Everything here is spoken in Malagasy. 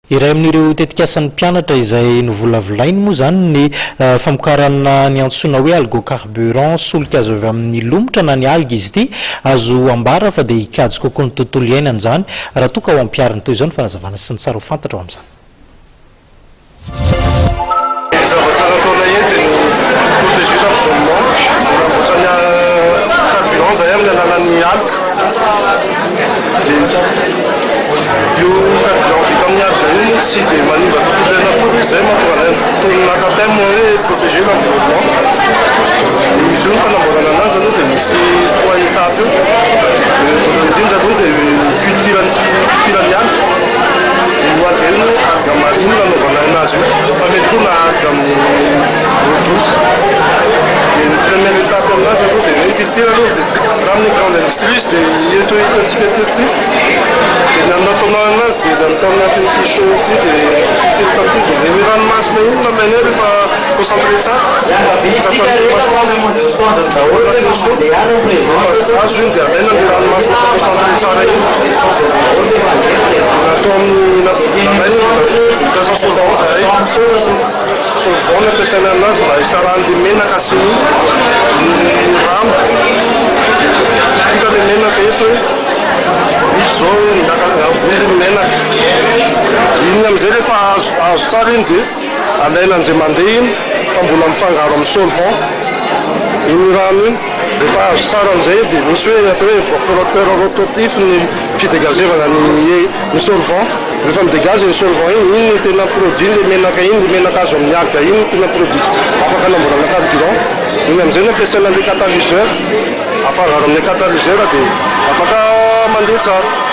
Iray amin'ireo tetikasan'ny mpianatra izay novolavolainy moa zany ny famokarana ny antsoina hoe algocarburant solika azo avy amin'ny lomotra na ny alga izy ity azo ambara fa dia hikajy kokoa ny tontolo iainana izany raha toa ka ho ampiarina toy izao ny fanazavana sy ny tsara ho fantatra ao amin'izany. Zavatsara ataona eto ny protéger l'environnement, namboatsany carburant zay amin'ny alalan'ny alga. Io carburant vita amin'ny alga io tsy dia manimba tontolo iainana akory izay mahatonga tontolo terme hoe protéger l'environnement. Izy io ny fanamboarana anazy aloha dia misy 3 étapes io. Voalohany indrindra aloha dia culture-ny alga. Io alga io alga marine nanaovana anazy io fa mety koa na alga amin'ny eau douce. Première étape aminazy aloha dia ny culture aloha dia raha amin'ny grande industrie izy dia eto hitantsika eto ty dia ny nataonao anazy dia natao anatin'ity show ty dia filtre ty dia ny ranomasina iny namaina eo rehefa concentré tsara tsatsan'ny masoandro anatin'ny show azo iny dia avaina ny ranomasina fa concentré tsara iny natao amin'ny namaina sasa solvant zay solvant ny ampiasaina anazy mba hisarahany menaka sy ny rano tika le menaka eto hoe misy zao miry ny menaka iny amizay rehefa azo tsara iny dia alaina an'izay mandeha iny fa mbola mifangaro amin'ny solvant iny rano iny rehefa azo tsara amizay dia misy hoe atao hoe evaporateur rotatif ny fidégazevana ny solvant rehefa midegazy ny solvant iny ny tena produit le menaka iny le menaka azo amin'ny alga iny tena produit afaka namborana carburant iny amizay ny ampiasaina le catalyseur afangaro amin'ny catalyseur dia afaka mandeha tsara.